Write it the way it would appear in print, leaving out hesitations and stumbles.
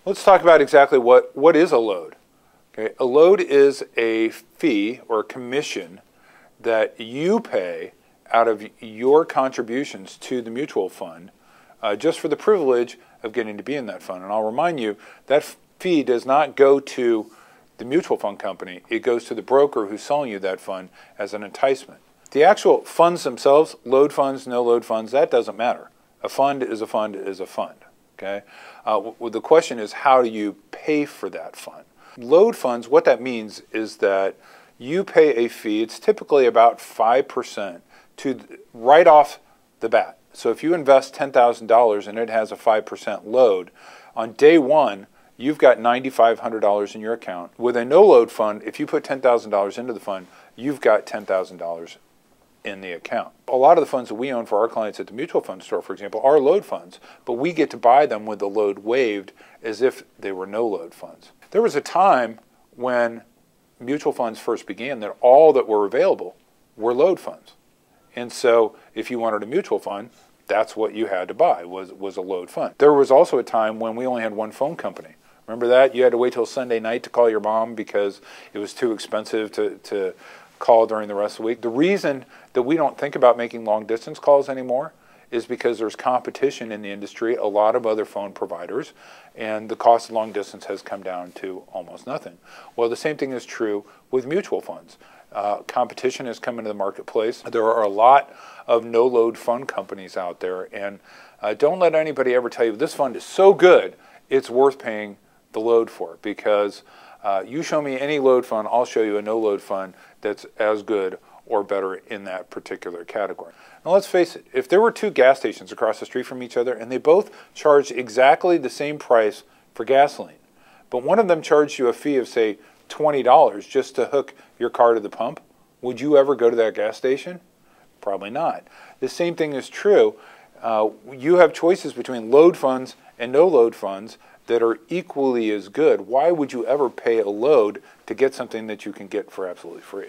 Let's talk about exactly what is a load. Okay, a load is a fee or a commission that you pay out of your contributions to the mutual fund just for the privilege of getting to be in that fund. And I'll remind you, that fee does not go to the mutual fund company. It goes to the broker who's selling you that fund as an enticement. The actual funds themselves, load funds, no load funds, that doesn't matter. A fund is a fund is a fund. Okay? The question is, how do you pay for that fund? Load funds, what that means is that you pay a fee. It's typically about 5% right off the bat. So if you invest $10,000 and it has a 5% load, on day one, you've got $9,500 in your account. With a no-load fund, if you put $10,000 into the fund, you've got $10,000 in the account. A lot of the funds that we own for our clients at the mutual fund store, for example, are load funds, but we get to buy them with the load waived as if they were no-load funds. There was a time when mutual funds first began that all that were available were load funds. And so if you wanted a mutual fund, that's what you had to buy, was a load fund. There was also a time when we only had one phone company. Remember that? You had to wait till Sunday night to call your mom because it was too expensive to call during the rest of the week. The reason that we don't think about making long distance calls anymore is because there's competition in the industry, a lot of other phone providers, and the cost of long distance has come down to almost nothing. Well, the same thing is true with mutual funds. Competition has come into the marketplace. There are a lot of no-load fund companies out there, and don't let anybody ever tell you this fund is so good it's worth paying the load for it, because you show me any load fund, I'll show you a no-load fund that's as good or better in that particular category. Now let's face it, if there were two gas stations across the street from each other and they both charged exactly the same price for gasoline, but one of them charged you a fee of, say, $20 just to hook your car to the pump, would you ever go to that gas station? Probably not. The same thing is true. You have choices between load funds and no load funds that are equally as good. Why would you ever pay a load to get something that you can get for absolutely free?